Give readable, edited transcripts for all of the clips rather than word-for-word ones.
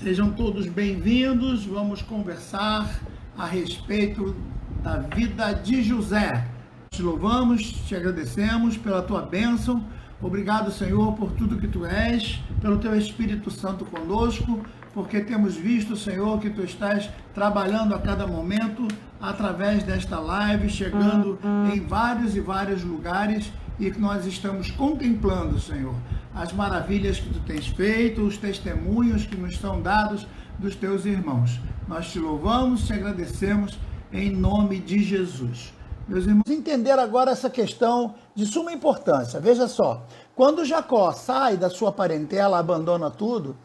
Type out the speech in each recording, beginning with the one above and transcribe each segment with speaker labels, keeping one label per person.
Speaker 1: Sejam todos bem-vindos. Vamos conversar a respeito da vida de José. Te louvamos, te agradecemos pela tua bênção. Obrigado, Senhor, por tudo que tu és, pelo teu Espírito Santo conosco, porque temos visto, Senhor, que tu estás trabalhando a cada momento através desta live, chegando em vários e vários lugares, e que nós estamos contemplando, Senhor, as maravilhas que tu tens feito, os testemunhos que nos são dados dos teus irmãos. Nós te louvamos, te agradecemos em nome de Jesus. Meus irmãos, entender agora essa questão de suma importância. Veja só, quando Jacó sai da sua parentela, abandona tudo,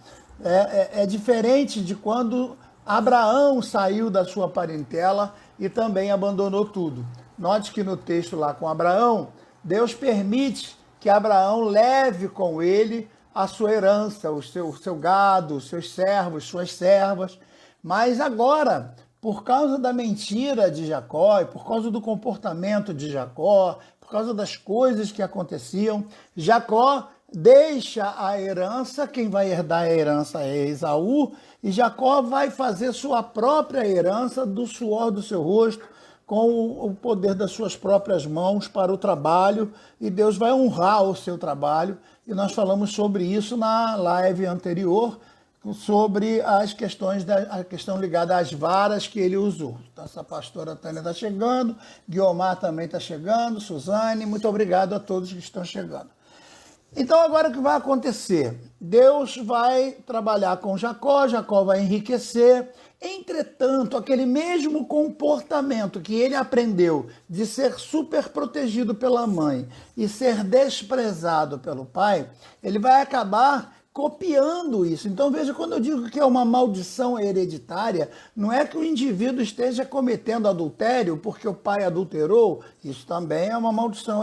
Speaker 1: é diferente de quando Abraão saiu da sua parentela e também abandonou tudo. Note que no texto lá com Abraão, Deus permite que Abraão leve com ele a sua herança, o seu gado, os seus servos, suas servas. Mas agora, por causa da mentira de Jacó, e por causa do comportamento de Jacó, por causa das coisas que aconteciam, Jacó deixa a herança, quem vai herdar a herança é Esaú, e Jacó vai fazer sua própria herança do suor do seu rosto, com o poder das suas próprias mãos para o trabalho, e Deus vai honrar o seu trabalho, e nós falamos sobre isso na live anterior, sobre as questões a questão ligada às varas que ele usou. Então, essa pastora Tânia está chegando, Guiomar também está chegando, Suzane, muito obrigado a todos que estão chegando. Então agora o que vai acontecer? Deus vai trabalhar com Jacó, Jacó vai enriquecer. Entretanto, aquele mesmo comportamento que ele aprendeu de ser super protegido pela mãe e ser desprezado pelo pai, ele vai acabar copiando isso. Então veja, quando eu digo que é uma maldição hereditária, não é que o indivíduo esteja cometendo adultério porque o pai adulterou, isso também é uma maldição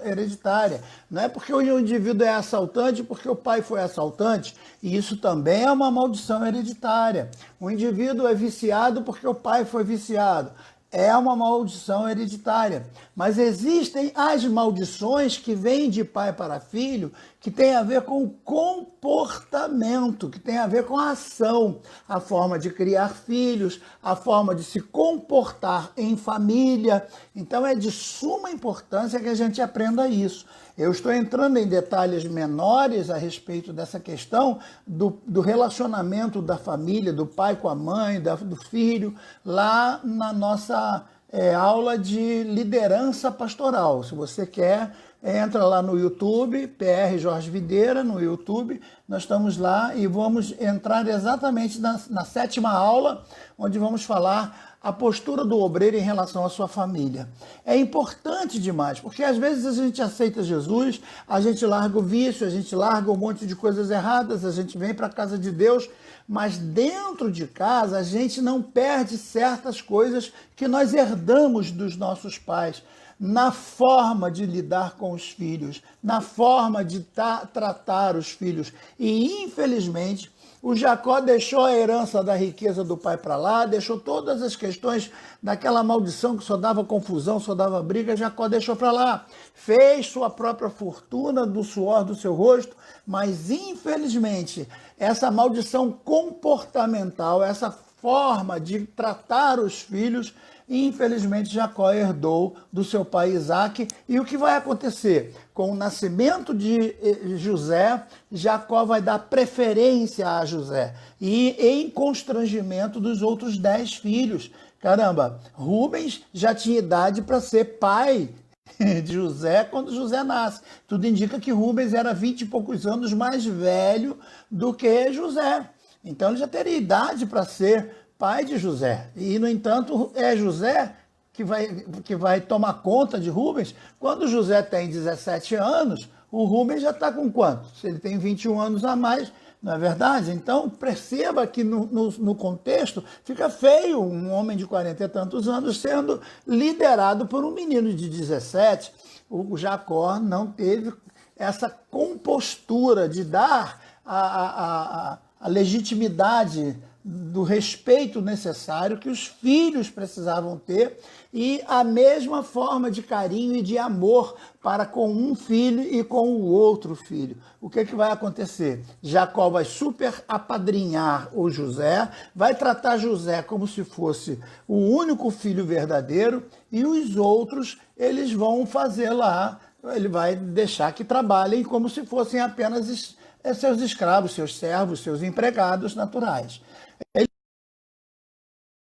Speaker 1: hereditária. Não é porque o indivíduo é assaltante porque o pai foi assaltante, e isso também é uma maldição hereditária. O indivíduo é viciado porque o pai foi viciado. É uma maldição hereditária. Mas existem as maldições que vêm de pai para filho, que tem a ver com o comportamento, que tem a ver com a ação, a forma de criar filhos, a forma de se comportar em família. Então é de suma importância que a gente aprenda isso. Eu estou entrando em detalhes menores a respeito dessa questão do relacionamento da família, do pai com a mãe, do filho, lá na nossa aula de liderança pastoral. Se você quer, entra lá no YouTube, PR Jorge Videira, no YouTube, nós estamos lá e vamos entrar exatamente na 7ª aula, onde vamos falar a postura do obreiro em relação à sua família. É importante demais, porque às vezes a gente aceita Jesus, a gente larga o vício, a gente larga um monte de coisas erradas, a gente vem para a casa de Deus, mas dentro de casa a gente não perde certas coisas que nós herdamos dos nossos pais, na forma de lidar com os filhos, na forma de tratar os filhos. E, infelizmente, o Jacó deixou a herança da riqueza do pai para lá, deixou todas as questões daquela maldição que só dava confusão, só dava briga, Jacó deixou para lá. Fez sua própria fortuna do suor do seu rosto, mas infelizmente essa maldição comportamental, essa forma de tratar os filhos, infelizmente Jacó herdou do seu pai Isaque. E o que vai acontecer? Com o nascimento de José, Jacó vai dar preferência a José, e em constrangimento dos outros 10 filhos. Caramba, Rubens já tinha idade para ser pai de José quando José nasce. Tudo indica que Rubens era 20 e poucos anos mais velho do que José. Então ele já teria idade para ser pai de José. E, no entanto, é José que vai tomar conta de Rubens. Quando José tem 17 anos, o Rubens já está com quanto? Se ele tem 21 anos a mais, não é verdade? Então, perceba que no contexto fica feio um homem de 40 e tantos anos sendo liderado por um menino de 17. O Jacó não teve essa compostura de dar a legitimidade do respeito necessário que os filhos precisavam ter e a mesma forma de carinho e de amor para com um filho e com o outro filho. O que vai acontecer? Jacó vai super apadrinhar o José, vai tratar José como se fosse o único filho verdadeiro e os outros eles vão fazer lá, ele vai deixar que trabalhem como se fossem apenas seus escravos, seus servos, seus empregados naturais. Ele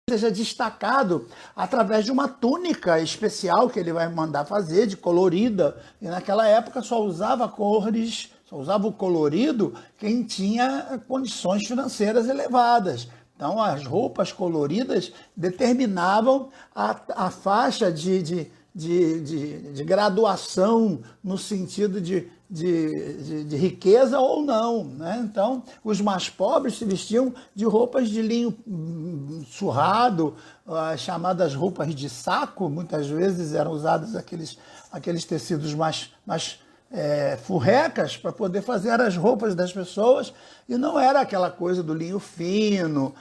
Speaker 1: seja destacado através de uma túnica especial que ele vai mandar fazer, de colorida, e naquela época só usava cores, só usava o colorido quem tinha condições financeiras elevadas. Então as roupas coloridas determinavam a faixa de graduação no sentido de riqueza ou não, né? Então, os mais pobres se vestiam de roupas de linho surrado, chamadas roupas de saco, muitas vezes eram usados aqueles tecidos mais furrecas para poder fazer as roupas das pessoas, e não era aquela coisa do linho fino,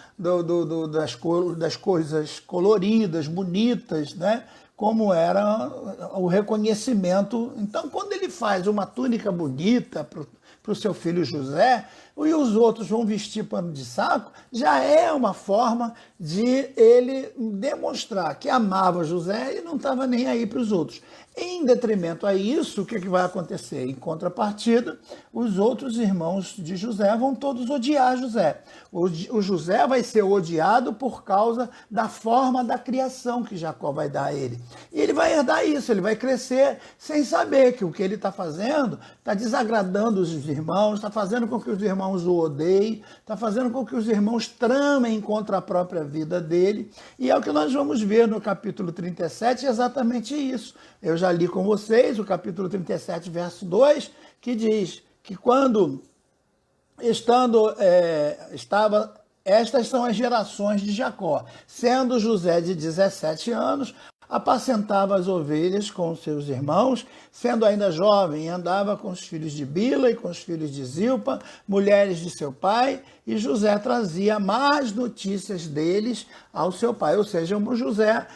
Speaker 1: das coisas coloridas, bonitas, né? Como era o reconhecimento. Então, quando ele faz uma túnica bonita para o seu filho José, e os outros vão vestir pano de saco, já é uma forma de ele demonstrar que amava José e não estava nem aí para os outros. Em detrimento a isso, o que vai acontecer? Em contrapartida, os outros irmãos de José vão todos odiar José. O José vai ser odiado por causa da forma da criação que Jacó vai dar a ele. E ele vai herdar isso, ele vai crescer sem saber que o que ele está fazendo está desagradando os irmãos, está fazendo com que os irmãos o odeiem, está fazendo com que os irmãos tramem contra a própria vida dele. E é o que nós vamos ver no capítulo 37, exatamente isso. Eu já li com vocês o capítulo 37, verso 2, que diz que quando estas são as gerações de Jacó, sendo José de 17 anos, apacentava as ovelhas com seus irmãos, sendo ainda jovem, andava com os filhos de Bila e com os filhos de Zilpa, mulheres de seu pai, e José trazia más notícias deles ao seu pai. Ou seja, o José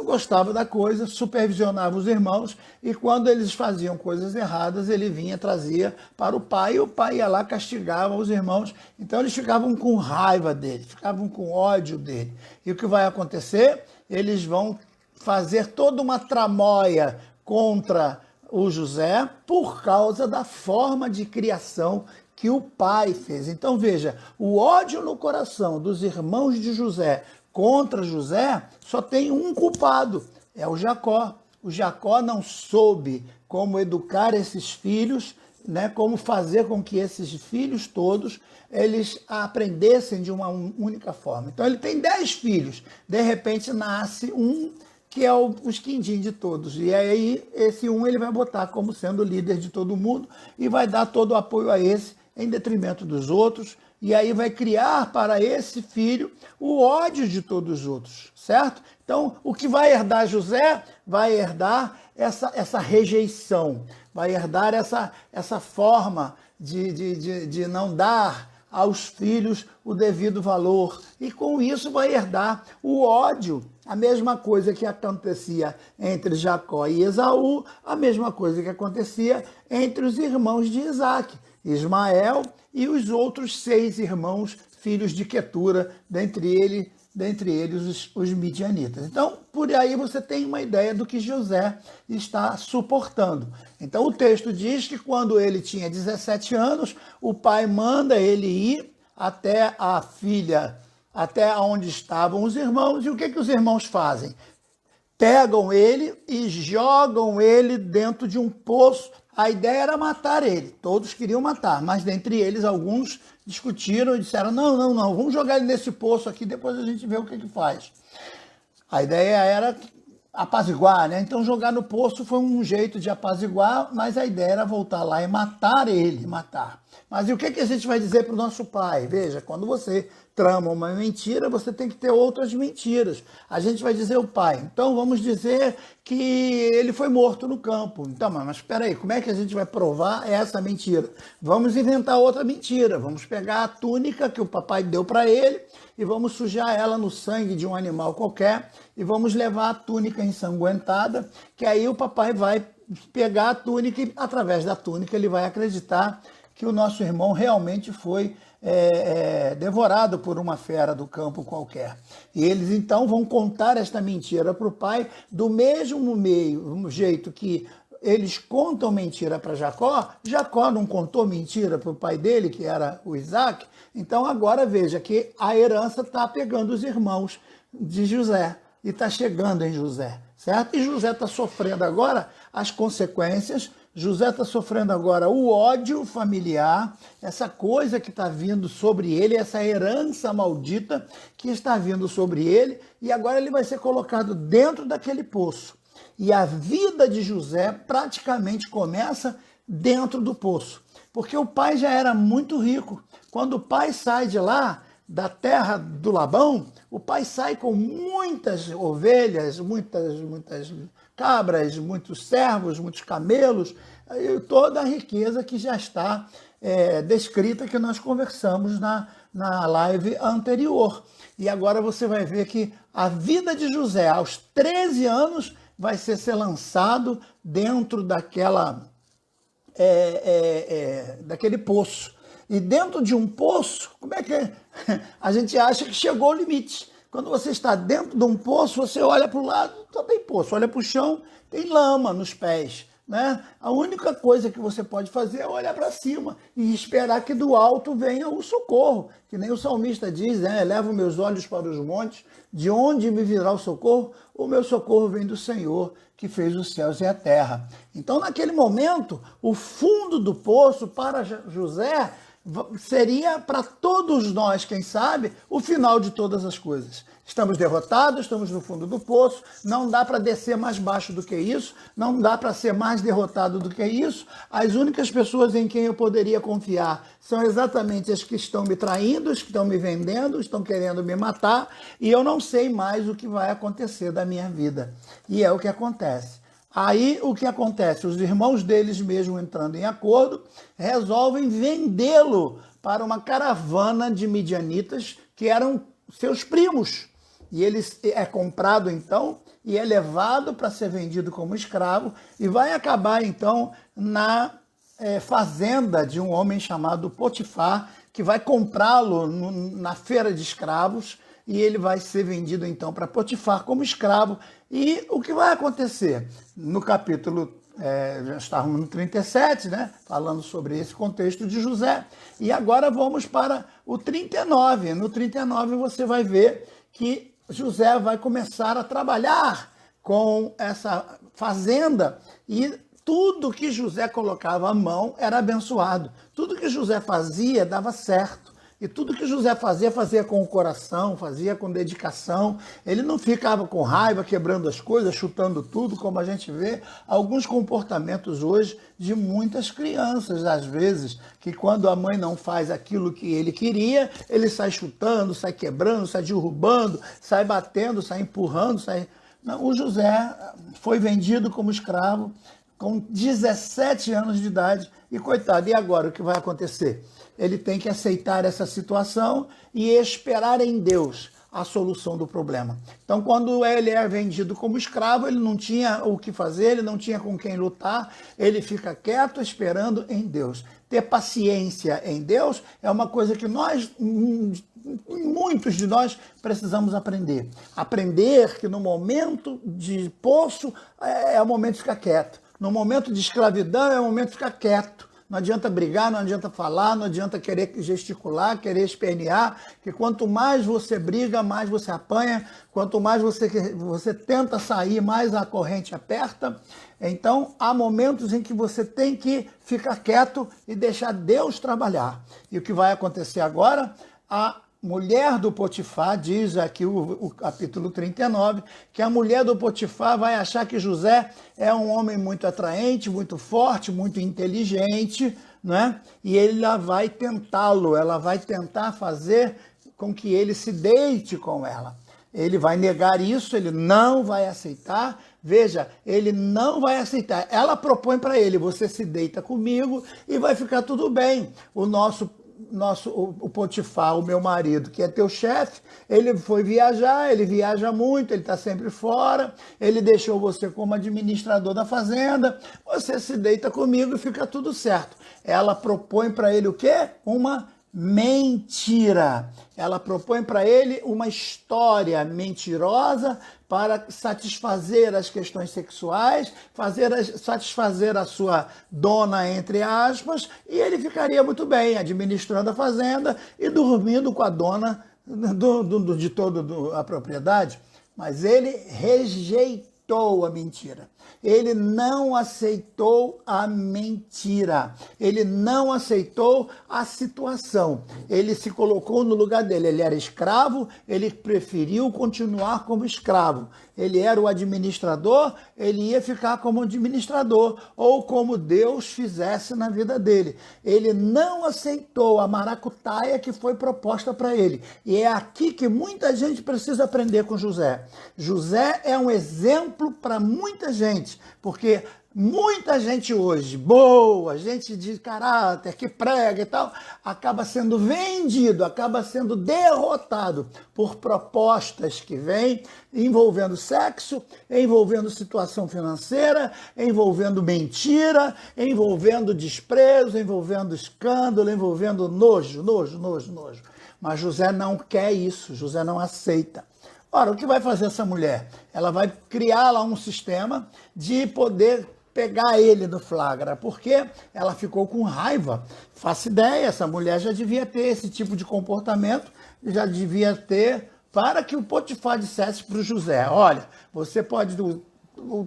Speaker 1: gostava da coisa, supervisionava os irmãos, e quando eles faziam coisas erradas, ele vinha, trazia para o pai, e o pai ia lá, castigava os irmãos. Então eles ficavam com raiva dele, ficavam com ódio dele. E o que vai acontecer? Eles vão fazer toda uma tramóia contra o José por causa da forma de criação que o pai fez. Então veja, o ódio no coração dos irmãos de José contra José só tem um culpado, é o Jacó. O Jacó não soube como educar esses filhos, né, como fazer com que esses filhos todos eles aprendessem de uma única forma. Então ele tem 10 filhos, de repente nasce um que é o quindim de todos. E aí esse um ele vai botar como sendo líder de todo mundo e vai dar todo o apoio a esse em detrimento dos outros. E aí vai criar para esse filho o ódio de todos os outros, certo? Então, o que vai herdar José vai herdar essa rejeição, vai herdar essa forma de não dar aos filhos o devido valor. E com isso vai herdar o ódio, a mesma coisa que acontecia entre Jacó e Esaú, a mesma coisa que acontecia entre os irmãos de Isaac, Ismael e os outros 6 irmãos, filhos de Quetura, dentre eles os midianitas. Então, por aí você tem uma ideia do que José está suportando. Então, o texto diz que quando ele tinha 17 anos, o pai manda ele ir até a filha, até onde estavam os irmãos, e o que os irmãos fazem? Pegam ele e jogam ele dentro de um poço. A ideia era matar ele, todos queriam matar, mas dentre eles alguns discutiram e disseram, não, vamos jogar ele nesse poço aqui, depois a gente vê o que faz. A ideia era apaziguar, né? Então jogar no poço foi um jeito de apaziguar, mas a ideia era voltar lá e matar ele, matar. Mas e o que a gente vai dizer para o nosso pai? Veja, quando você trama uma mentira, você tem que ter outras mentiras. A gente vai dizer ao pai, então vamos dizer que ele foi morto no campo. Então, mas espera aí, como é que a gente vai provar essa mentira? Vamos inventar outra mentira. Vamos pegar a túnica que o papai deu para ele e vamos sujar ela no sangue de um animal qualquer e vamos levar a túnica ensanguentada, que aí o papai vai pegar a túnica e através da túnica ele vai acreditar que o nosso irmão realmente foi devorado por uma fera do campo qualquer. E eles então vão contar esta mentira para o pai do mesmo jeito que eles contam mentira para Jacó. Jacó não contou mentira para o pai dele, que era o Isaac. Então agora veja que a herança está pegando os irmãos de José e está chegando em José, certo? E José está sofrendo agora as consequências. José está sofrendo agora o ódio familiar, essa coisa que está vindo sobre ele, essa herança maldita que está vindo sobre ele, e agora ele vai ser colocado dentro daquele poço. E a vida de José praticamente começa dentro do poço, porque o pai já era muito rico. Quando o pai sai de lá, da terra do Labão, o pai sai com muitas ovelhas, muitas cabras, muitos servos, muitos camelos, toda a riqueza que já está descrita, que nós conversamos na live anterior. E agora você vai ver que a vida de José, aos 13 anos, vai ser lançado dentro daquele poço. E dentro de um poço, como é que a gente acha que chegou ao limite? Quando você está dentro de um poço, você olha para o lado, só tem poço. Olha para o chão, tem lama nos pés, né? A única coisa que você pode fazer é olhar para cima e esperar que do alto venha o socorro. Que nem o salmista diz, né? Elevo meus olhos para os montes, de onde me virá o socorro? O meu socorro vem do Senhor, que fez os céus e a terra. Então, naquele momento, o fundo do poço para José seria para todos nós, quem sabe, o final de todas as coisas. Estamos derrotados, estamos no fundo do poço, não dá para descer mais baixo do que isso, não dá para ser mais derrotado do que isso. As únicas pessoas em quem eu poderia confiar são exatamente as que estão me traindo, as que estão me vendendo, estão querendo me matar, e eu não sei mais o que vai acontecer da minha vida. E é o que acontece. Aí o que acontece? Os irmãos deles, mesmo entrando em acordo, resolvem vendê-lo para uma caravana de midianitas que eram seus primos. E ele é comprado então e é levado para ser vendido como escravo e vai acabar então na fazenda de um homem chamado Potifar, que vai comprá-lo na feira de escravos, e ele vai ser vendido então para Potifar como escravo. E o que vai acontecer? No capítulo, já estávamos no 37, né? Falando sobre esse contexto de José. E agora vamos para o 39. No 39 você vai ver que José vai começar a trabalhar com essa fazenda e tudo que José colocava à mão era abençoado. Tudo que José fazia dava certo. E tudo que José fazia, fazia com o coração, fazia com dedicação. Ele não ficava com raiva, quebrando as coisas, chutando tudo, como a gente vê alguns comportamentos hoje de muitas crianças, às vezes, que quando a mãe não faz aquilo que ele queria, ele sai chutando, sai quebrando, sai derrubando, sai batendo, sai empurrando, sai... Não, o José foi vendido como escravo com 17 anos de idade e, coitado, e agora o que vai acontecer? Ele tem que aceitar essa situação e esperar em Deus a solução do problema. Então, quando ele é vendido como escravo, ele não tinha o que fazer, ele não tinha com quem lutar, ele fica quieto esperando em Deus. Ter paciência em Deus é uma coisa que muitos de nós precisamos aprender. Aprender que no momento de poço é o momento de ficar quieto. No momento de escravidão é o momento de ficar quieto. Não adianta brigar, não adianta falar, não adianta querer gesticular, querer espernear, que quanto mais você briga, mais você apanha, quanto mais você tenta sair, mais a corrente aperta. Então, há momentos em que você tem que ficar quieto e deixar Deus trabalhar. E o que vai acontecer agora? A mulher do Potifar, diz aqui o capítulo 39, que a mulher do Potifar vai achar que José é um homem muito atraente, muito forte, muito inteligente, não é? E ela vai tentá-lo, ela vai tentar fazer com que ele se deite com ela. Ele vai negar isso, ele não vai aceitar. Veja, ele não vai aceitar. Ela propõe para ele: você se deita comigo e vai ficar tudo bem. O Potifar, o meu marido, que é teu chefe, ele foi viajar, ele viaja muito, ele está sempre fora, ele deixou você como administrador da fazenda, você se deita comigo e fica tudo certo. Ela propõe para ele o quê? Uma mentira. Ela propõe para ele uma história mentirosa para satisfazer as questões sexuais, satisfazer a sua dona, entre aspas, e ele ficaria muito bem administrando a fazenda e dormindo com a dona de toda a propriedade. Mas ele rejeitou a mentira. Ele não aceitou a mentira. Ele não aceitou a situação. Ele se colocou no lugar dele. Ele era escravo, ele preferiu continuar como escravo. Ele era o administrador, ele ia ficar como administrador, ou como Deus fizesse na vida dele. Ele não aceitou a maracutaia que foi proposta para ele. E é aqui que muita gente precisa aprender com José. José é um exemplo para muita gente, porque muita gente hoje, boa, gente de caráter, que prega e tal, acaba sendo vendido, acaba sendo derrotado por propostas que vêm envolvendo sexo, envolvendo situação financeira, envolvendo mentira, envolvendo desprezo, envolvendo escândalo, envolvendo nojo. Mas José não quer isso, José não aceita. Ora, o que vai fazer essa mulher? Ela vai criar lá um sistema de poder pegar ele no flagra, porque ela ficou com raiva. Faço ideia, essa mulher já devia ter esse tipo de comportamento, já devia ter, para que o Potifar dissesse para o José: olha, você pode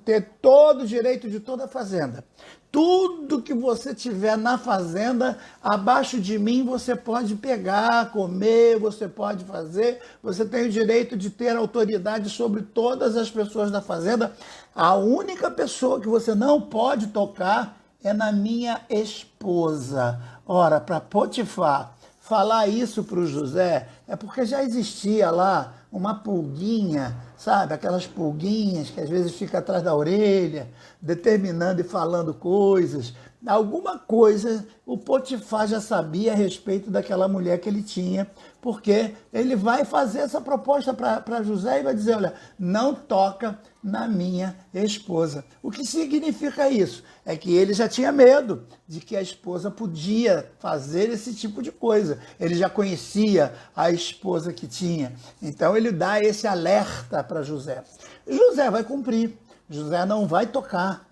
Speaker 1: ter todo o direito de toda a fazenda. Tudo que você tiver na fazenda, abaixo de mim, você pode pegar, comer, você pode fazer, você tem o direito de ter autoridade sobre todas as pessoas da fazenda. A única pessoa que você não pode tocar é na minha esposa. Ora, para Potifar falar isso para o José, é porque já existia lá uma pulguinha, sabe? Aquelas pulguinhas que às vezes fica atrás da orelha, determinando e falando coisas. Alguma coisa o Potifar já sabia a respeito daquela mulher que ele tinha, porque ele vai fazer essa proposta para José e vai dizer: olha, não toca na minha esposa. O que significa isso? É que ele já tinha medo de que a esposa podia fazer esse tipo de coisa. Ele já conhecia a esposa que tinha. Então ele dá esse alerta para José. José vai cumprir. José não vai tocar.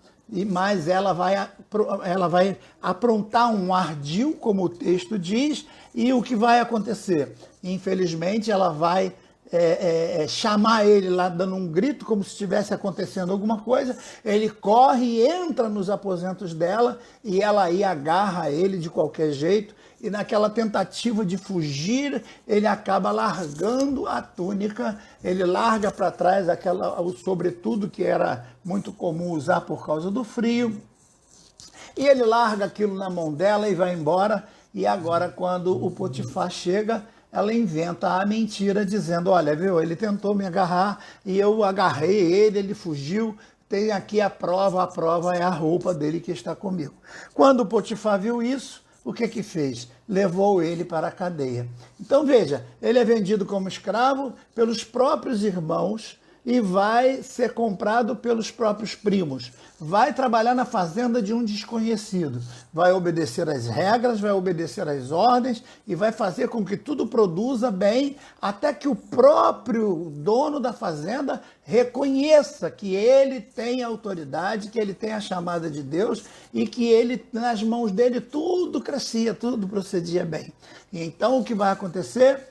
Speaker 1: Mas ela vai aprontar um ardil, como o texto diz, e o que vai acontecer? Infelizmente, ela vai chamar ele lá, dando um grito, como se estivesse acontecendo alguma coisa. Ele corre e entra nos aposentos dela, e ela aí agarra ele de qualquer jeito, e naquela tentativa de fugir, ele acaba largando a túnica, ele larga para trás o sobretudo que era muito comum usar por causa do frio, e ele larga aquilo na mão dela e vai embora. E agora, quando o Potifar chega, ela inventa a mentira, dizendo: olha, viu, ele tentou me agarrar e eu agarrei ele fugiu, tem aqui a prova é a roupa dele que está comigo. Quando o Potifar viu isso, o que fez? Levou ele para a cadeia. Então veja, ele é vendido como escravo pelos próprios irmãos e vai ser comprado pelos próprios primos. Vai trabalhar na fazenda de um desconhecido. Vai obedecer às regras, vai obedecer às ordens e vai fazer com que tudo produza bem, até que o próprio dono da fazenda reconheça que ele tem autoridade, que ele tem a chamada de Deus e que ele, nas mãos dele, tudo crescia, tudo procedia bem. E então o que vai acontecer?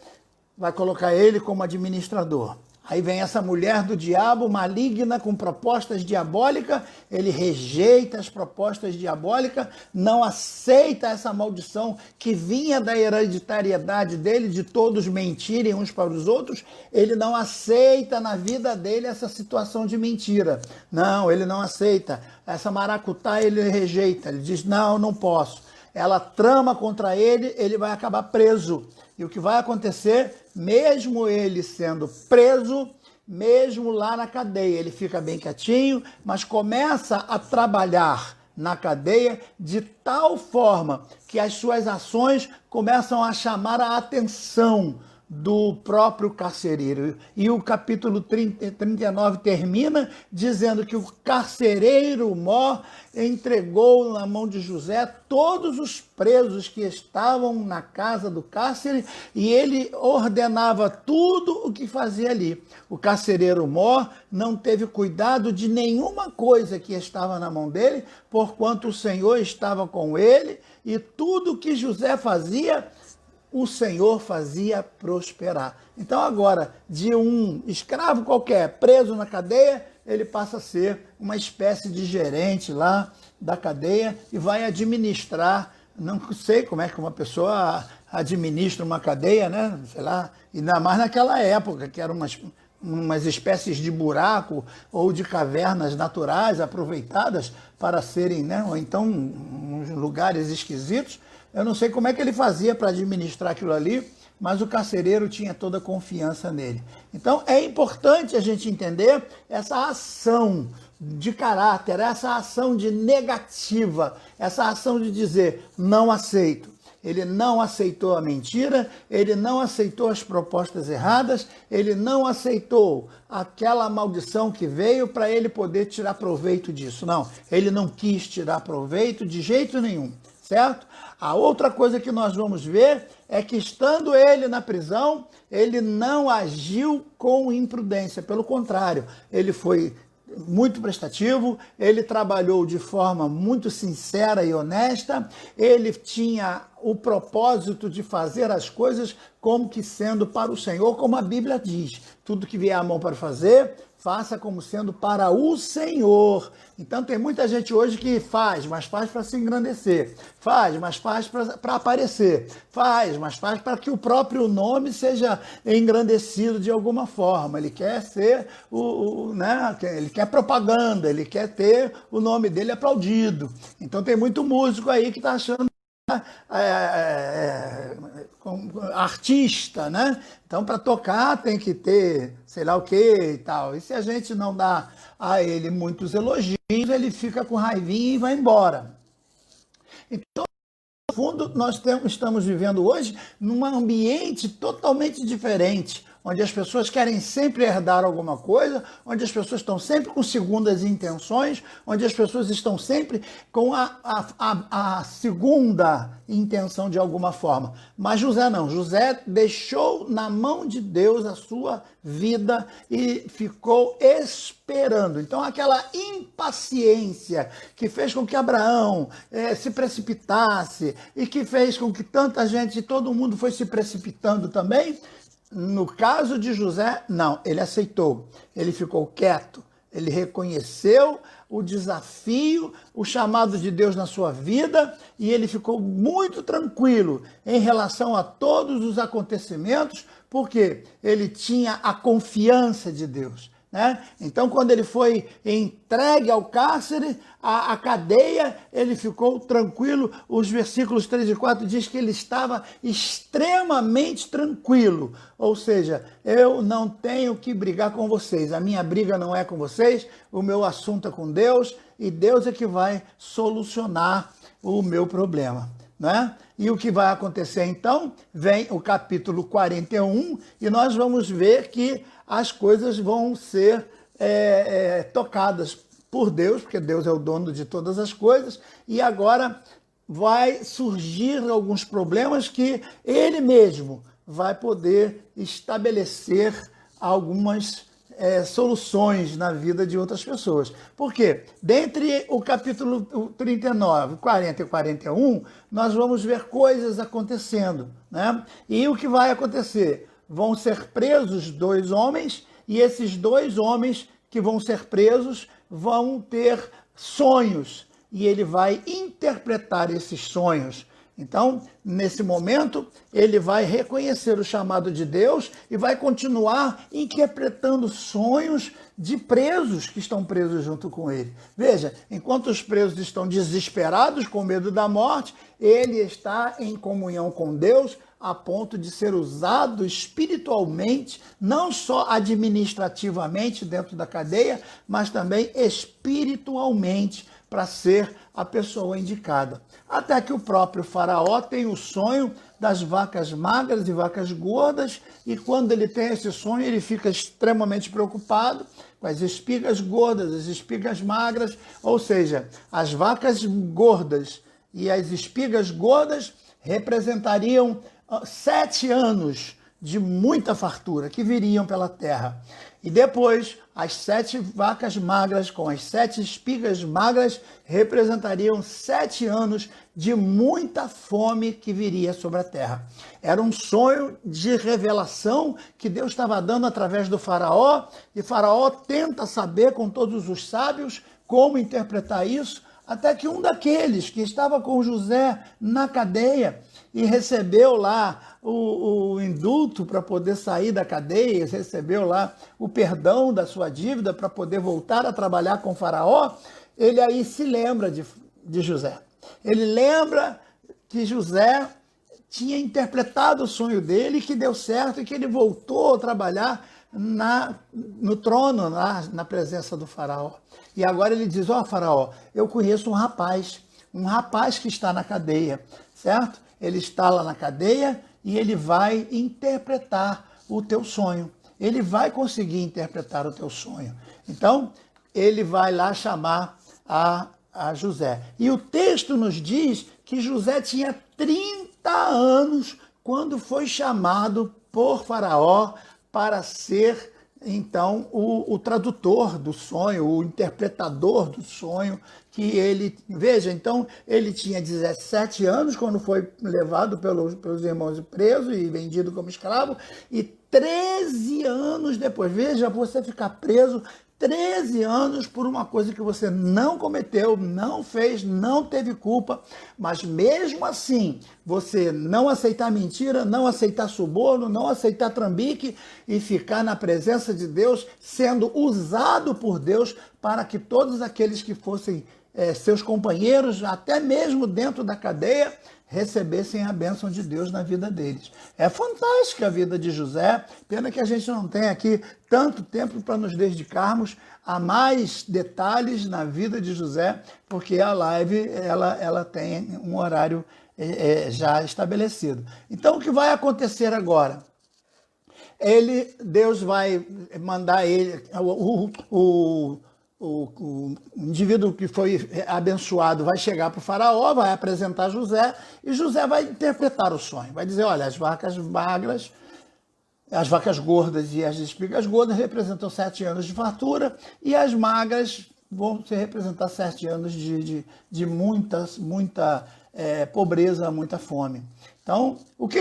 Speaker 1: Vai colocar ele como administrador. Aí vem essa mulher do diabo, maligna, com propostas diabólicas. Ele rejeita as propostas diabólicas, não aceita essa maldição que vinha da hereditariedade dele, de todos mentirem uns para os outros. Ele não aceita na vida dele essa situação de mentira. Não, ele não aceita. Essa maracutaia ele rejeita. Ele diz: não, não posso. ela trama contra ele, ele vai acabar preso. E o que vai acontecer, mesmo ele sendo preso, mesmo lá na cadeia, ele fica bem quietinho, mas começa a trabalhar na cadeia de tal forma que as suas ações começam a chamar a atenção do próprio carcereiro. E o capítulo 39 termina dizendo que o carcereiro mor entregou na mão de José todos os presos que estavam na casa do cárcere e ele ordenava tudo o que fazia ali. O carcereiro mor não teve cuidado de nenhuma coisa que estava na mão dele, porquanto o Senhor estava com ele e tudo que José fazia, o Senhor fazia prosperar. Então agora, de um escravo qualquer preso na cadeia, ele passa a ser uma espécie de gerente lá da cadeia e vai administrar, não sei como é que uma pessoa administra uma cadeia, né? Sei lá, ainda mais naquela época, que eram umas espécies de buraco ou de cavernas naturais aproveitadas para serem, né? Ou então uns lugares esquisitos. Eu não sei como é que ele fazia para administrar aquilo ali, mas o carcereiro tinha toda a confiança nele. Então é importante a gente entender essa ação de caráter, essa ação de negativa, essa ação de dizer não aceito. Ele não aceitou a mentira, ele não aceitou as propostas erradas, ele não aceitou aquela maldição que veio para ele poder tirar proveito disso. Não, ele não quis tirar proveito de jeito nenhum. Certo? A outra coisa que nós vamos ver é que, estando ele na prisão, ele não agiu com imprudência. Pelo contrário, ele foi muito prestativo, ele trabalhou de forma muito sincera e honesta, ele tinha o propósito de fazer as coisas como que sendo para o Senhor, como a Bíblia diz. Tudo que vier à mão para fazer, faça como sendo para o Senhor. Então tem muita gente hoje que faz, mas faz para se engrandecer. Faz, mas faz para aparecer. Faz, mas faz para que o próprio nome seja engrandecido de alguma forma. Ele quer ser né? Ele quer propaganda, ele quer ter o nome dele aplaudido. Então tem muito músico aí que está achando artista, né? Então, para tocar tem que ter sei lá o que e tal. E se a gente não dá a ele muitos elogios, ele fica com raivinha e vai embora. Então, no fundo, nós estamos vivendo hoje num ambiente totalmente diferente, onde as pessoas querem sempre herdar alguma coisa, onde as pessoas estão sempre com segundas intenções, onde as pessoas estão sempre com a segunda intenção de alguma forma. Mas José não. José deixou na mão de Deus a sua vida e ficou esperando. Então aquela impaciência que fez com que Abraão se precipitasse e que fez com que tanta gente, todo mundo foi se precipitando também. No caso de José, não, ele aceitou, ele ficou quieto, ele reconheceu o desafio, o chamado de Deus na sua vida e ele ficou muito tranquilo em relação a todos os acontecimentos, porque ele tinha a confiança de Deus. Né? Então, quando ele foi entregue ao cárcere, à cadeia, ele ficou tranquilo. Os versículos 3 e 4 diz que ele estava extremamente tranquilo. Ou seja, eu não tenho que brigar com vocês. A minha briga não é com vocês, o meu assunto é com Deus e Deus é que vai solucionar o meu problema. Né? E o que vai acontecer então? Vem o capítulo 41 e nós vamos ver que as coisas vão ser tocadas por Deus, porque Deus é o dono de todas as coisas, e agora vai surgir alguns problemas que ele mesmo vai poder estabelecer algumas soluções na vida de outras pessoas. Por quê? Dentre o capítulo 39, 40 e 41, nós vamos ver coisas acontecendo. Né? E o que vai acontecer? Vão ser presos 2 homens, e esses 2 homens que vão ser presos vão ter sonhos, e ele vai interpretar esses sonhos. Então, nesse momento, ele vai reconhecer o chamado de Deus e vai continuar interpretando sonhos de presos que estão presos junto com ele. Veja, enquanto os presos estão desesperados com medo da morte, ele está em comunhão com Deus a ponto de ser usado espiritualmente, não só administrativamente dentro da cadeia, mas também espiritualmente para ser a pessoa indicada. Até que o próprio faraó tem o sonho das vacas magras e vacas gordas, e quando ele tem esse sonho, ele fica extremamente preocupado com as espigas gordas, as espigas magras, ou seja, as vacas gordas e as espigas gordas representariam 7 anos de muita fartura que viriam pela terra. E depois, as 7 vacas magras com as 7 espigas magras representariam 7 anos de muita fome que viria sobre a terra. Era um sonho de revelação que Deus estava dando através do faraó, e Faraó tenta saber com todos os sábios como interpretar isso, até que um daqueles que estava com José na cadeia e recebeu lá o indulto para poder sair da cadeia, recebeu lá o perdão da sua dívida para poder voltar a trabalhar com Faraó, ele aí se lembra de José. Ele lembra que José tinha interpretado o sonho dele, que deu certo e que ele voltou a trabalhar no trono, na presença do faraó. E agora ele diz, faraó, eu conheço um rapaz que está na cadeia, certo? Ele está lá na cadeia e ele vai interpretar o teu sonho. Ele vai conseguir interpretar o teu sonho. Então, ele vai lá chamar a José. E o texto nos diz que José tinha 30 anos quando foi chamado por Faraó para ser, então, o tradutor do sonho, o interpretador do sonho que ele... Veja, então, ele tinha 17 anos quando foi levado pelos irmãos preso e vendido como escravo, e 13 anos depois, veja, você ficar preso 13 anos por uma coisa que você não cometeu, não fez, não teve culpa, mas mesmo assim, você não aceitar mentira, não aceitar suborno, não aceitar trambique e ficar na presença de Deus, sendo usado por Deus para que todos aqueles que fossem seus companheiros, até mesmo dentro da cadeia, recebessem a bênção de Deus na vida deles. É fantástica a vida de José, pena que a gente não tem aqui tanto tempo para nos dedicarmos a mais detalhes na vida de José, porque a live ela tem um horário já estabelecido. Então, o que vai acontecer agora? Deus vai mandar ele, o indivíduo que foi abençoado vai chegar para o faraó, vai apresentar José, e José vai interpretar o sonho. Vai dizer, olha, as vacas magras, as vacas gordas e as espigas gordas representam 7 anos de fartura, e as magras vão representar 7 anos de muita pobreza, muita fome. Então, o que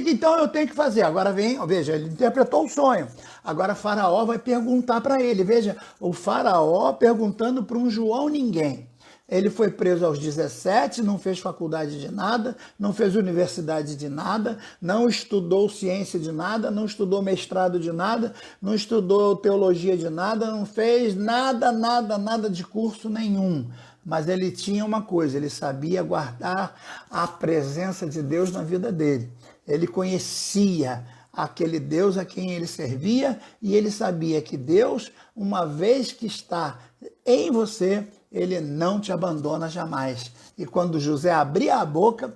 Speaker 1: então eu tenho que fazer? Agora veja, ele interpretou o sonho. Agora Faraó vai perguntar para ele. Veja, o Faraó perguntando para um João ninguém. Ele foi preso aos 17, não fez faculdade de nada, não fez universidade de nada, não estudou ciência de nada, não estudou mestrado de nada, não estudou teologia de nada, não fez nada de curso nenhum. Mas ele tinha uma coisa, ele sabia guardar a presença de Deus na vida dele. Ele conhecia aquele Deus a quem ele servia e ele sabia que Deus, uma vez que está em você, ele não te abandona jamais. E quando José abria a boca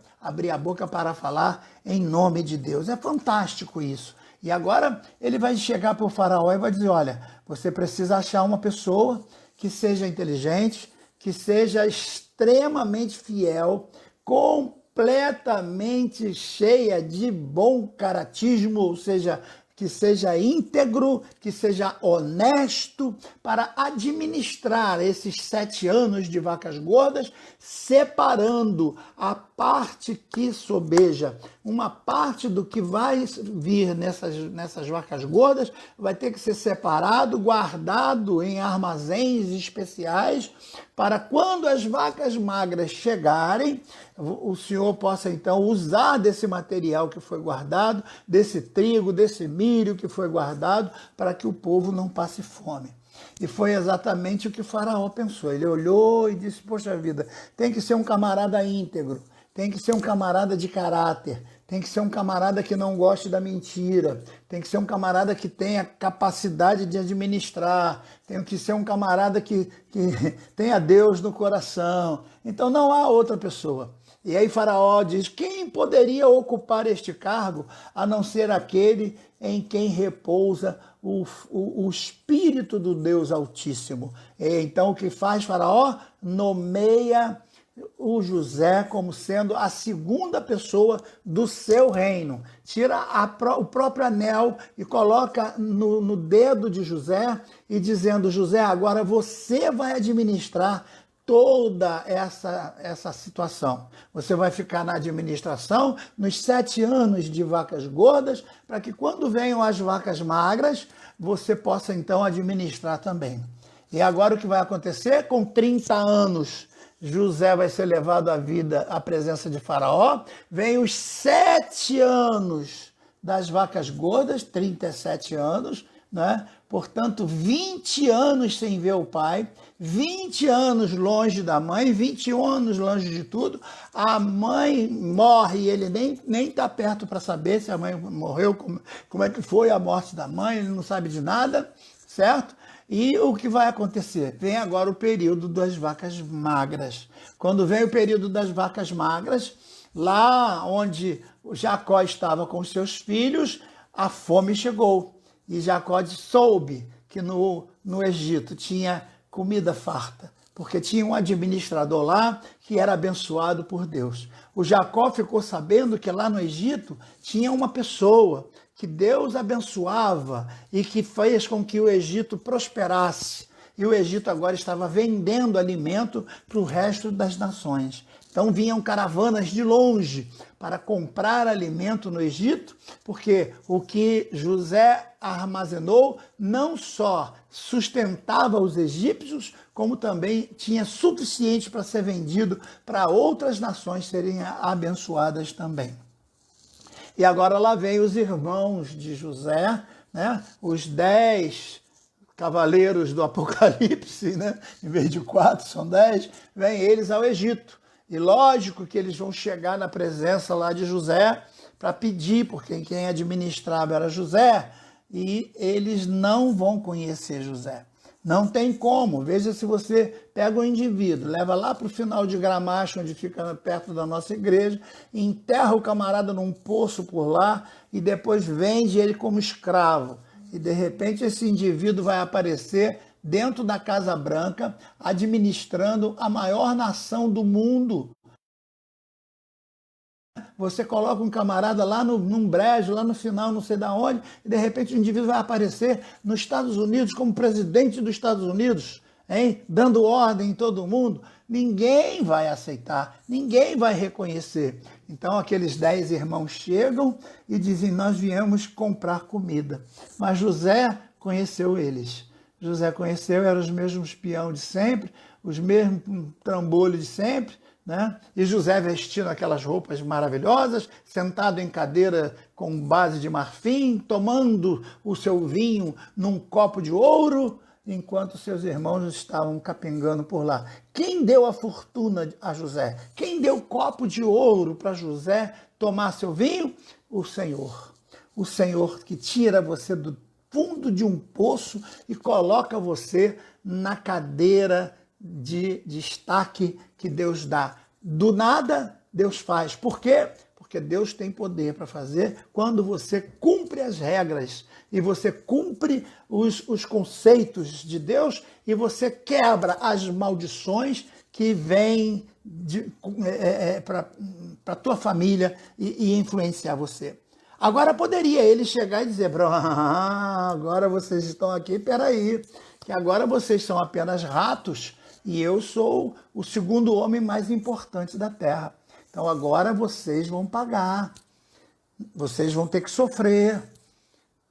Speaker 1: para falar em nome de Deus. É fantástico isso. E agora ele vai chegar para o faraó e vai dizer, olha, você precisa achar uma pessoa que seja inteligente, que seja extremamente fiel, completamente cheia de bom caratismo, ou seja, que seja íntegro, que seja honesto, para administrar esses 7 anos de vacas gordas, separando a parte que sobeja uma parte do que vai vir nessas vacas gordas vai ter que ser separado, guardado em armazéns especiais, para quando as vacas magras chegarem, o Senhor possa então usar desse material que foi guardado, desse trigo, desse milho que foi guardado, para que o povo não passe fome. E foi exatamente o que Faraó pensou. Ele olhou e disse, poxa vida, tem que ser um camarada íntegro, tem que ser um camarada de caráter, tem que ser um camarada que não goste da mentira, tem que ser um camarada que tenha capacidade de administrar, tem que ser um camarada que tenha Deus no coração. Então não há outra pessoa. E aí Faraó diz, quem poderia ocupar este cargo a não ser aquele em quem repousa o Espírito do Deus Altíssimo? Então o que faz Faraó? Nomeia o José como sendo a segunda pessoa do seu reino. Tira o próprio anel e coloca no dedo de José e dizendo, José, agora você vai administrar toda essa situação. Você vai ficar na administração nos 7 anos de vacas gordas, para que quando venham as vacas magras, você possa então administrar também. E agora o que vai acontecer? Com 30 anos, José vai ser levado à presença de Faraó. Vem os 7 anos das vacas gordas, 37 anos, né? Portanto, 20 anos sem ver o pai, 20 anos longe da mãe, 21 anos longe de tudo. A mãe morre e ele nem está perto para saber se a mãe morreu, como é que foi a morte da mãe, ele não sabe de nada, certo? E o que vai acontecer? Vem agora o período das vacas magras. Quando vem o período das vacas magras, lá onde Jacó estava com os seus filhos, a fome chegou. E Jacó soube que no Egito tinha comida farta, porque tinha um administrador lá que era abençoado por Deus. O Jacó ficou sabendo que lá no Egito tinha uma pessoa que Deus abençoava e que fez com que o Egito prosperasse. E o Egito agora estava vendendo alimento para o resto das nações. Então vinham caravanas de longe para comprar alimento no Egito, porque o que José armazenou não só sustentava os egípcios, como também tinha suficiente para ser vendido para outras nações serem abençoadas também. E agora lá vem os irmãos de José, né? Os 10 cavaleiros do Apocalipse, né? Em vez de 4, são 10, vêm eles ao Egito. E lógico que eles vão chegar na presença lá de José para pedir, porque quem administrava era José, e eles não vão conhecer José. Não tem como. Veja, se você pega um indivíduo, leva lá para o final de Gramacho, onde fica perto da nossa igreja, enterra o camarada num poço por lá e depois vende ele como escravo. E de repente esse indivíduo vai aparecer dentro da Casa Branca, administrando a maior nação do mundo. Você coloca um camarada lá num brejo, lá no final, não sei de onde, e de repente o indivíduo vai aparecer nos Estados Unidos como presidente dos Estados Unidos, hein? Dando ordem em todo mundo. Ninguém vai aceitar, ninguém vai reconhecer. Então aqueles 10 irmãos chegam e dizem, nós viemos comprar comida. Mas José conheceu eles. José conheceu, eram os mesmos peão de sempre, os mesmos trambolhos de sempre, né? E José vestindo aquelas roupas maravilhosas, sentado em cadeira com base de marfim, tomando o seu vinho num copo de ouro, enquanto seus irmãos estavam capengando por lá. Quem deu a fortuna a José? Quem deu copo de ouro para José tomar seu vinho? O Senhor. O Senhor que tira você do fundo de um poço e coloca você na cadeira de destaque que Deus dá. Do nada, Deus faz. Por quê? Porque Deus tem poder para fazer quando você cumpre as regras e você cumpre os conceitos de Deus e você quebra as maldições que vêm para a tua família e influenciar você. Agora poderia ele chegar e dizer, agora vocês estão aqui, peraí, que agora vocês são apenas ratos e eu sou o segundo homem mais importante da terra. Então agora vocês vão pagar. vocês vão ter que sofrer,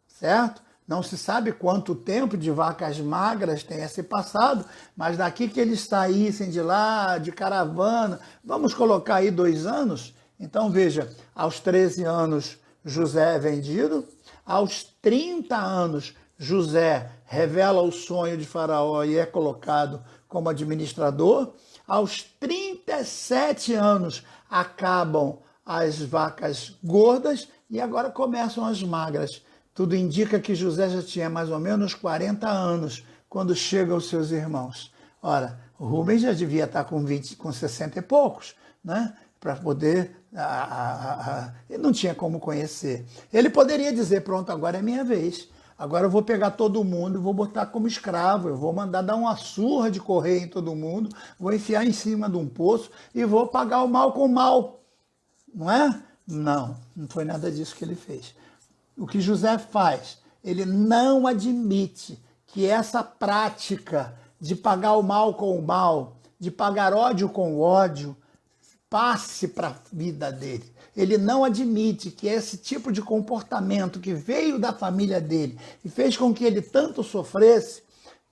Speaker 1: certo? Não se sabe quanto tempo de vacas magras tenha se passado, mas daqui que eles saíssem de lá, de caravana, vamos colocar aí 2 anos. Então veja, aos 13 anos José é vendido, aos 30 anos José revela o sonho de Faraó e é colocado como administrador, aos 37 anos acabam as vacas gordas e agora começam as magras. Tudo indica que José já tinha mais ou menos 40 anos quando chegam os seus irmãos. Ora, o Rubens já devia estar com 60 e poucos, né? Para poder... ele não tinha como conhecer. Ele poderia dizer, pronto, agora é minha vez. Agora eu vou pegar todo mundo e vou botar como escravo. Eu vou mandar dar uma surra de correio em todo mundo, vou enfiar em cima de um poço e vou pagar o mal com o mal. Não é? Não, não foi nada disso que ele fez. O que José faz? Ele não admite que essa prática de pagar o mal com o mal, de pagar ódio com o ódio, passe para a vida dele. Ele não admite que esse tipo de comportamento que veio da família dele e fez com que ele tanto sofresse,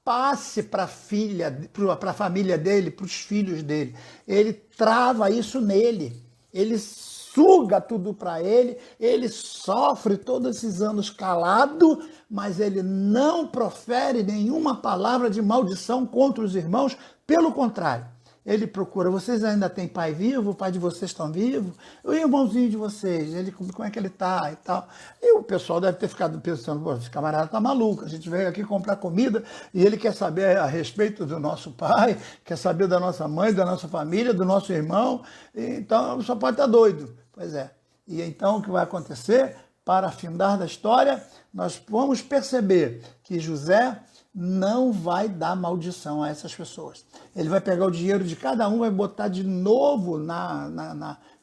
Speaker 1: passe para a família dele, para os filhos dele. Ele trava isso nele. Ele suga tudo para ele sofre todos esses anos calado, mas ele não profere nenhuma palavra de maldição contra os irmãos, pelo contrário. Ele procura, vocês ainda têm pai vivo? O pai de vocês estão vivo? O irmãozinho de vocês, como é que ele está e tal? E o pessoal deve ter ficado pensando, pô, esse camarada está maluco, a gente veio aqui comprar comida e ele quer saber a respeito do nosso pai, quer saber da nossa mãe, da nossa família, do nosso irmão, então só pode estar doido. Pois é. E então o que vai acontecer? Para afindar da história, nós vamos perceber que José não vai dar maldição a essas pessoas. Ele vai pegar o dinheiro de cada um, vai botar de novo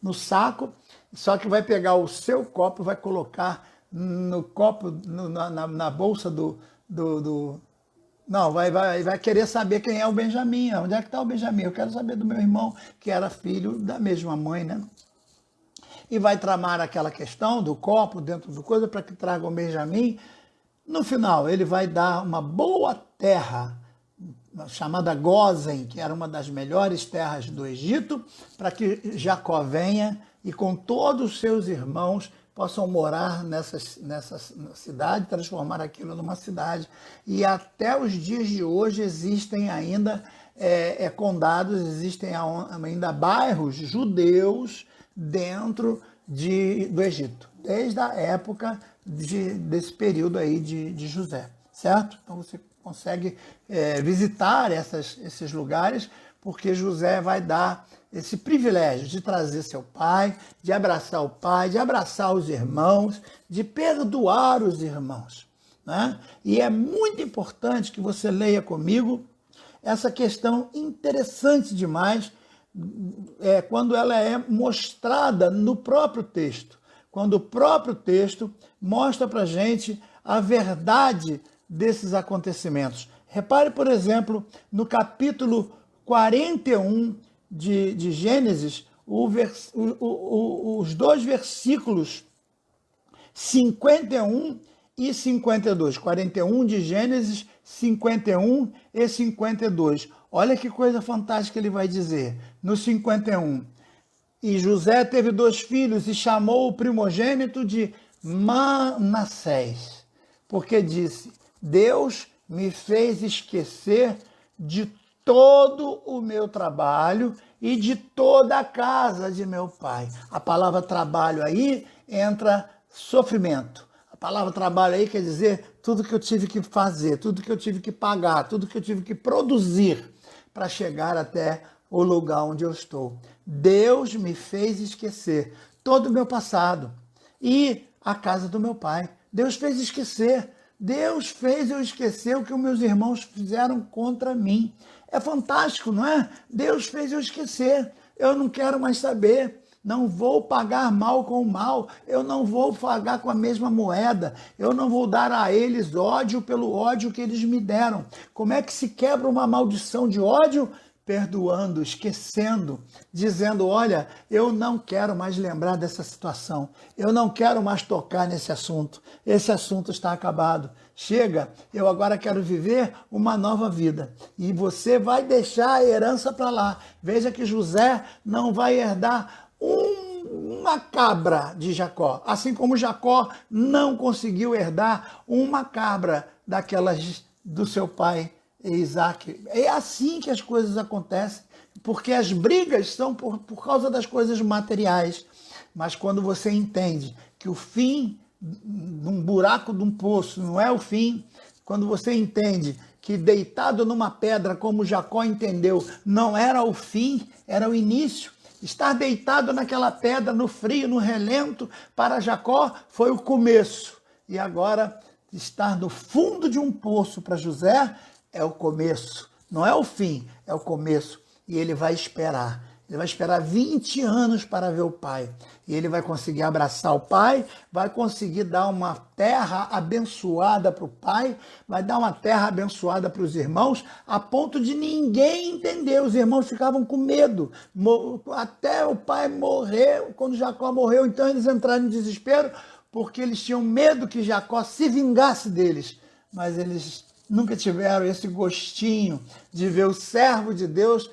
Speaker 1: no saco, só que vai pegar o seu copo, vai colocar no copo, na bolsa Não, vai querer saber quem é o Benjamim. Onde é que está o Benjamim? Eu quero saber do meu irmão, que era filho da mesma mãe, né? E vai tramar aquela questão do copo dentro do coisa para que traga o Benjamim. No final, ele vai dar uma boa terra, chamada Gósen, que era uma das melhores terras do Egito, para que Jacó venha e com todos os seus irmãos possam morar nessa cidade, transformar aquilo numa cidade. E até os dias de hoje existem ainda condados, existem ainda bairros judeus dentro do Egito, desde a época desse período aí de José, certo? Então você consegue visitar esses lugares, porque José vai dar esse privilégio de trazer seu pai, de abraçar o pai, de abraçar os irmãos, de perdoar os irmãos, né? E é muito importante que você leia comigo essa questão interessante demais, quando ela é mostrada no próprio texto. Quando o próprio texto mostra para a gente a verdade desses acontecimentos. Repare, por exemplo, no capítulo 41 de Gênesis, os 2 versículos 51 e 52. 41 de Gênesis, 51 e 52. Olha que coisa fantástica ele vai dizer. No 51. E José teve 2 filhos e chamou o primogênito de Manassés, porque disse: Deus me fez esquecer de todo o meu trabalho e de toda a casa de meu pai. A palavra trabalho aí entra sofrimento. A palavra trabalho aí quer dizer tudo que eu tive que fazer, tudo que eu tive que pagar, tudo que eu tive que produzir para chegar até o lugar onde eu estou. Deus me fez esquecer todo o meu passado e a casa do meu pai. Deus fez esquecer. Deus fez eu esquecer o que os meus irmãos fizeram contra mim. É fantástico, não é? Deus fez eu esquecer. Eu não quero mais saber. Não vou pagar mal com mal. Eu não vou pagar com a mesma moeda. Eu não vou dar a eles ódio pelo ódio que eles me deram. Como é que se quebra uma maldição de ódio? perdoando, esquecendo, dizendo, olha, eu não quero mais lembrar dessa situação, eu não quero mais tocar nesse assunto, esse assunto está acabado, chega, eu agora quero viver uma nova vida. E você vai deixar a herança para lá. Veja que José não vai herdar uma cabra de Jacó, assim como Jacó não conseguiu herdar uma cabra daquelas do seu pai Isaac. É assim que as coisas acontecem, porque as brigas são por causa das coisas materiais. Mas quando você entende que o fim de um buraco de um poço não é o fim, quando você entende que deitado numa pedra, como Jacó entendeu, não era o fim, era o início. Estar deitado naquela pedra, no frio, no relento, para Jacó foi o começo. E agora, estar no fundo de um poço para José é o começo. Não é o fim, é o começo. E ele vai esperar. Ele vai esperar 20 anos para ver o pai. E ele vai conseguir abraçar o pai, vai conseguir dar uma terra abençoada para o pai, vai dar uma terra abençoada para os irmãos, a ponto de ninguém entender. Os irmãos ficavam com medo, até o pai morrer. Quando Jacó morreu, então eles entraram em desespero, porque eles tinham medo que Jacó se vingasse deles. Mas eles nunca tiveram esse gostinho de ver o servo de Deus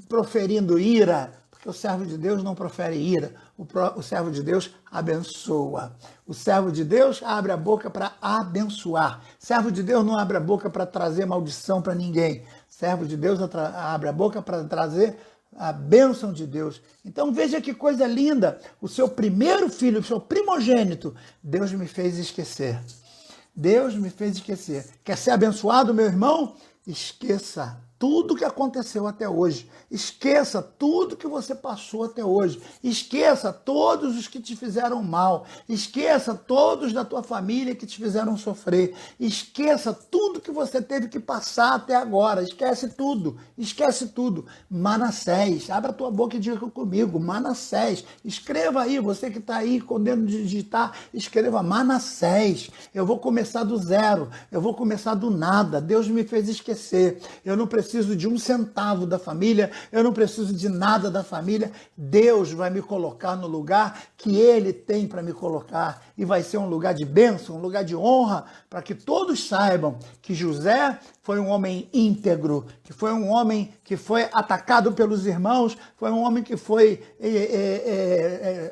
Speaker 1: proferindo ira, porque o servo de Deus não profere ira, o servo de Deus abençoa. O servo de Deus abre a boca para abençoar. O servo de Deus não abre a boca para trazer maldição para ninguém. O servo de Deus abre a boca para trazer a bênção de Deus. Então veja que coisa linda, o seu primeiro filho, o seu primogênito, Deus me fez esquecer. Deus me fez esquecer. Quer ser abençoado, meu irmão? Esqueça tudo que aconteceu até hoje. Esqueça tudo que você passou até hoje. Esqueça todos os que te fizeram mal. Esqueça todos da tua família que te fizeram sofrer. Esqueça tudo que você teve que passar até agora. Esquece tudo. Esquece tudo. Manassés. Abra a tua boca e diga comigo. Manassés. Escreva aí. Você que está aí com o dedo de digitar, escreva Manassés. Eu vou começar do zero. Eu vou começar do nada. Deus me fez esquecer. Eu não preciso de um centavo da família, eu não preciso de nada da família. Deus vai me colocar no lugar que Ele tem para me colocar, e vai ser um lugar de bênção, um lugar de honra, para que todos saibam que José foi um homem íntegro, que foi um homem que foi atacado pelos irmãos, foi um homem que foi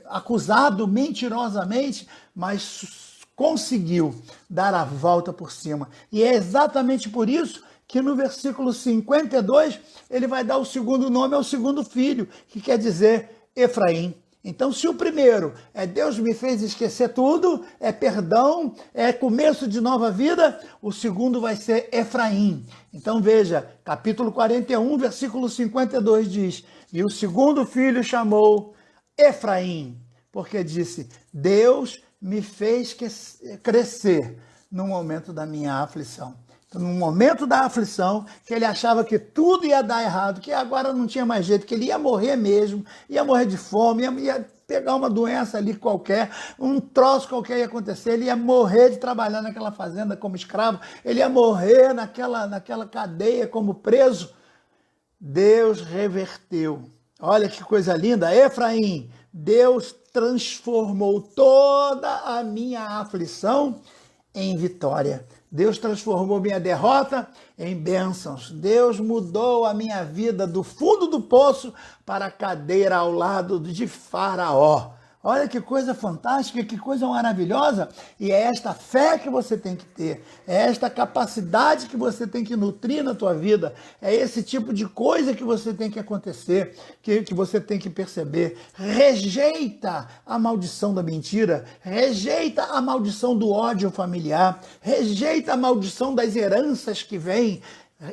Speaker 1: acusado mentirosamente, mas conseguiu dar a volta por cima. E é exatamente por isso que no versículo 52, ele vai dar o segundo nome ao segundo filho, que quer dizer Efraim. Então, se o primeiro é Deus me fez esquecer tudo, é perdão, é começo de nova vida, o segundo vai ser Efraim. Então, veja, capítulo 41, versículo 52 diz, e o segundo filho chamou Efraim, porque disse, Deus me fez crescer no momento da minha aflição. No momento da aflição, que ele achava que tudo ia dar errado, que agora não tinha mais jeito, que ele ia morrer mesmo, ia morrer de fome, ia pegar uma doença ali qualquer, um troço qualquer ia acontecer, ele ia morrer de trabalhar naquela fazenda como escravo, ele ia morrer naquela cadeia como preso. Deus reverteu. Olha que coisa linda, Efraim, Deus transformou toda a minha aflição em vitória. Deus transformou minha derrota em bênçãos. Deus mudou a minha vida do fundo do poço para a cadeira ao lado de Faraó. Olha que coisa fantástica, que coisa maravilhosa. E é esta fé que você tem que ter, é esta capacidade que você tem que nutrir na tua vida, é esse tipo de coisa que você tem que acontecer, que você tem que perceber. Rejeita a maldição da mentira, rejeita a maldição do ódio familiar, rejeita a maldição das heranças que vêm.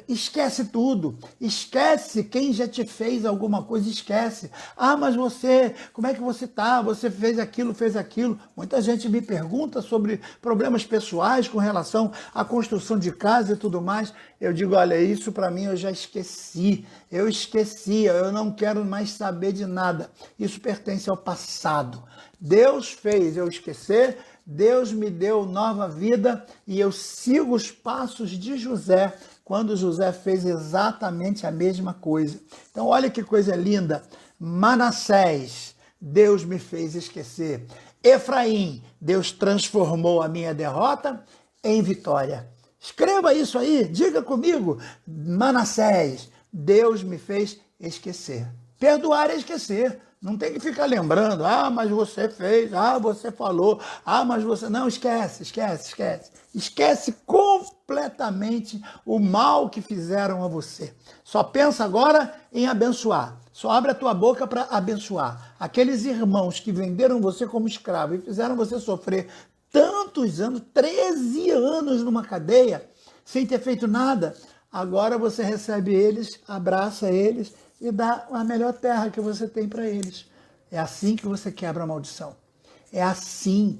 Speaker 1: Esquece tudo, esquece quem já te fez alguma coisa, esquece. Ah, mas você, como é que você está? Você fez aquilo, fez aquilo. Muita gente me pergunta sobre problemas pessoais com relação à construção de casa e tudo mais. Eu digo, olha, isso para mim eu já esqueci. Eu não quero mais saber de nada. Isso pertence ao passado. Deus fez eu esquecer, Deus me deu nova vida e eu sigo os passos de José quando José fez exatamente a mesma coisa. Então, olha que coisa linda. Manassés, Deus me fez esquecer. Efraim, Deus transformou a minha derrota em vitória. Escreva isso aí, diga comigo. Manassés, Deus me fez esquecer. Perdoar é esquecer. Não tem que ficar lembrando, mas você fez, você falou, mas você... Não, esquece. Esquece completamente o mal que fizeram a você. Só pensa agora em abençoar. Só abre a tua boca para abençoar. Aqueles irmãos que venderam você como escravo e fizeram você sofrer tantos anos, 13 anos numa cadeia, sem ter feito nada, agora você recebe eles, abraça eles e dá a melhor terra que você tem para eles. É assim que você quebra a maldição. É assim,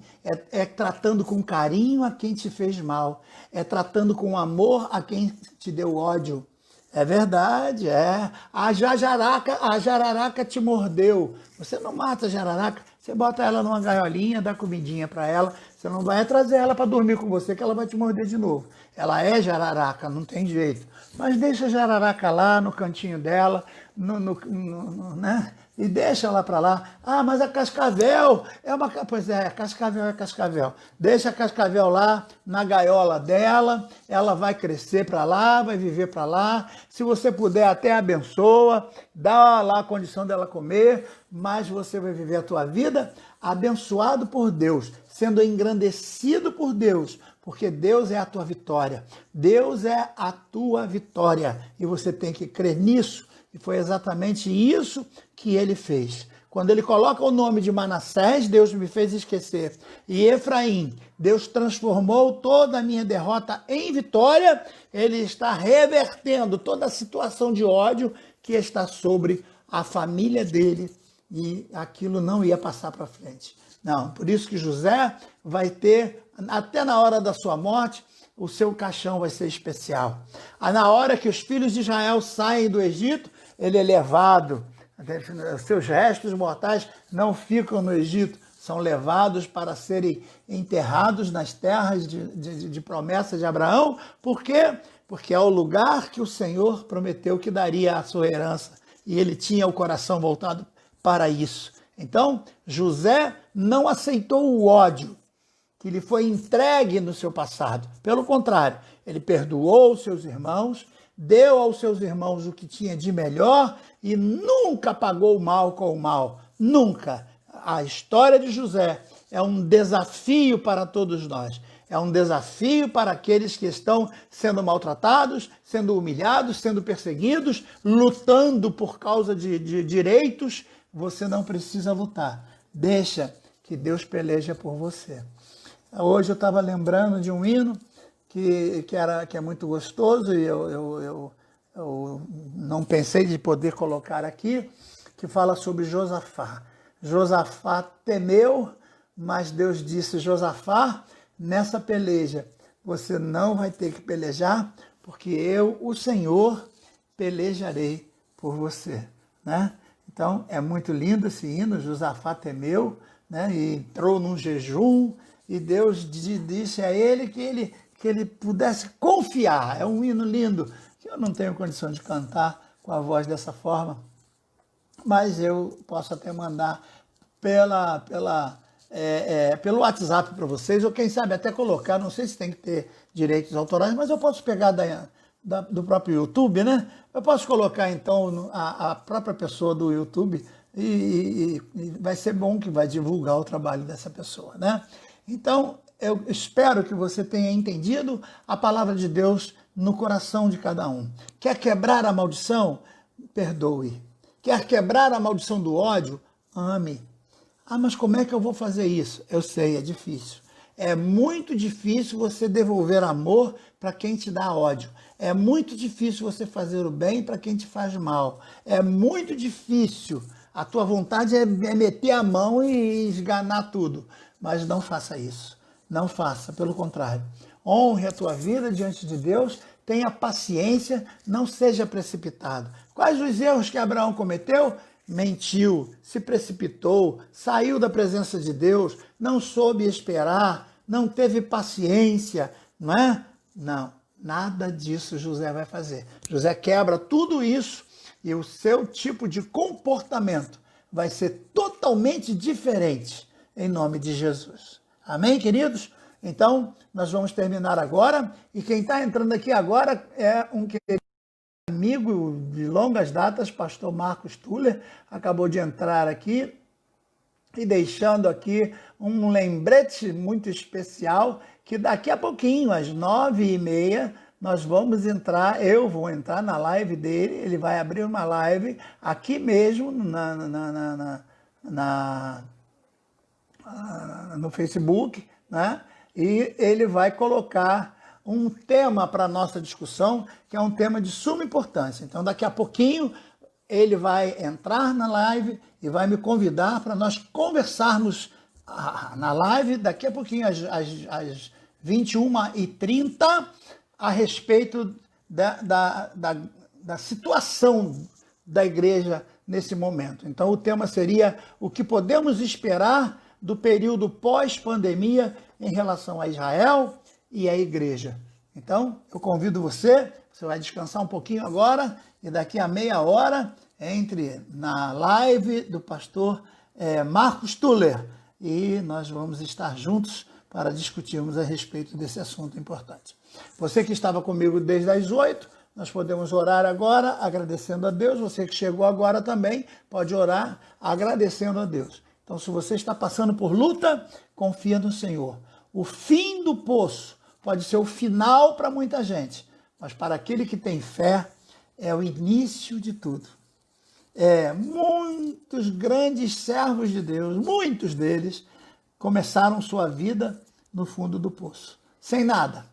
Speaker 1: é tratando com carinho a quem te fez mal, é tratando com amor a quem te deu ódio. É verdade, é. A jararaca te mordeu. Você não mata a jararaca, você bota ela numa gaiolinha, dá comidinha para ela, você não vai trazer ela para dormir com você, que ela vai te morder de novo. Ela é jararaca, não tem jeito. Mas deixa a jararaca lá no cantinho dela, né? E deixa ela para lá. Mas a cascavel é uma... Pois é, cascavel é cascavel. Deixa a cascavel lá na gaiola dela, ela vai crescer para lá, vai viver para lá. Se você puder, até abençoa, dá lá a condição dela comer, mas você vai viver a tua vida abençoado por Deus, sendo engrandecido por Deus, porque Deus é a tua vitória. Deus é a tua vitória e você tem que crer nisso. E foi exatamente isso que ele fez. Quando ele coloca o nome de Manassés, Deus me fez esquecer. E Efraim, Deus transformou toda a minha derrota em vitória. Ele está revertendo toda a situação de ódio que está sobre a família dele. E aquilo não ia passar para frente. Não, por isso que José vai ter, até na hora da sua morte, o seu caixão vai ser especial. Na hora que os filhos de Israel saem do Egito, ele é levado. Seus restos mortais não ficam no Egito, são levados para serem enterrados nas terras de promessa de Abraão. Por quê? Porque é o lugar que o Senhor prometeu que daria a sua herança. E ele tinha o coração voltado para isso. Então, José não aceitou o ódio que lhe foi entregue no seu passado. Pelo contrário, ele perdoou os seus irmãos, deu aos seus irmãos o que tinha de melhor e nunca pagou o mal com o mal. Nunca. A história de José é um desafio para todos nós. É um desafio para aqueles que estão sendo maltratados, sendo humilhados, sendo perseguidos, lutando por causa de direitos. Você não precisa lutar. Deixa que Deus peleja por você. Hoje eu estava lembrando de um hino que é muito gostoso e eu não pensei de poder colocar aqui, que fala sobre Josafá. Josafá temeu, mas Deus disse: Josafá, nessa peleja você não vai ter que pelejar, porque eu, o Senhor, pelejarei por você, né? Então é muito lindo esse hino. Josafá temeu, né? E entrou num jejum. E Deus disse a ele que ele pudesse confiar. É um hino lindo, que eu não tenho condição de cantar com a voz dessa forma, mas eu posso até mandar pelo WhatsApp para vocês, ou quem sabe até colocar, não sei se tem que ter direitos autorais, mas eu posso pegar do próprio YouTube, né? Eu posso colocar então a própria pessoa do YouTube e vai ser bom, que vai divulgar o trabalho dessa pessoa, né? Então, eu espero que você tenha entendido a palavra de Deus no coração de cada um. Quer quebrar a maldição? Perdoe. Quer quebrar a maldição do ódio? Ame. Mas como é que eu vou fazer isso? Eu sei, é difícil. É muito difícil você devolver amor para quem te dá ódio. É muito difícil você fazer o bem para quem te faz mal. É muito difícil. A tua vontade é meter a mão e esganar tudo. Mas não faça isso. Não faça, pelo contrário. Honre a tua vida diante de Deus, tenha paciência, não seja precipitado. Quais os erros que Abraão cometeu? Mentiu, se precipitou, saiu da presença de Deus, não soube esperar, não teve paciência, não é? Não, Nada disso José vai fazer. José quebra tudo isso e o seu tipo de comportamento vai ser totalmente diferente em nome de Jesus. Amém, queridos? Então, nós vamos terminar agora. E quem está entrando aqui agora é um querido amigo de longas datas, pastor Marcos Tuller, acabou de entrar aqui e deixando aqui um lembrete muito especial que daqui a pouquinho, às 9h30, nós vamos entrar, eu vou entrar na live dele, ele vai abrir uma live aqui mesmo no Facebook, né? E ele vai colocar um tema para a nossa discussão, que é um tema de suma importância. Então, daqui a pouquinho, ele vai entrar na live e vai me convidar para nós conversarmos na live, daqui a pouquinho, às 21h30, a respeito da situação da igreja nesse momento. Então, o tema seria o que podemos esperar do período pós-pandemia em relação a Israel e a igreja. Então, eu convido você vai descansar um pouquinho agora e daqui a meia hora entre na live do pastor Marcos Tuller e nós vamos estar juntos para discutirmos a respeito desse assunto importante. Você que estava comigo desde as 8, nós podemos orar agora agradecendo a Deus. Você que chegou agora também pode orar agradecendo a Deus. Então, se você está passando por luta, confia no Senhor. O fim do poço pode ser o final para muita gente, mas para aquele que tem fé, é o início de tudo. Muitos grandes servos de Deus, muitos deles, começaram sua vida no fundo do poço, sem nada.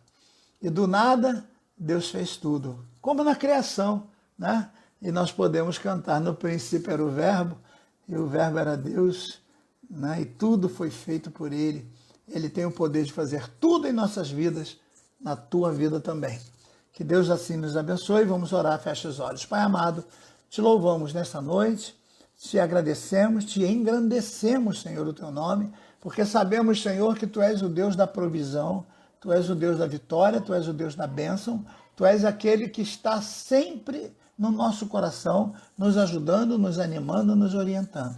Speaker 1: E do nada, Deus fez tudo, como na criação, né? E nós podemos cantar, no princípio era o Verbo, e o Verbo era Deus, né? E tudo foi feito por Ele. Ele tem o poder de fazer tudo em nossas vidas, na tua vida também. Que Deus assim nos abençoe. Vamos orar, fecha os olhos. Pai amado, te louvamos nessa noite, te agradecemos, te engrandecemos, Senhor, o teu nome, porque sabemos, Senhor, que tu és o Deus da provisão, tu és o Deus da vitória, tu és o Deus da bênção, tu és aquele que está sempre no nosso coração, nos ajudando, nos animando, nos orientando.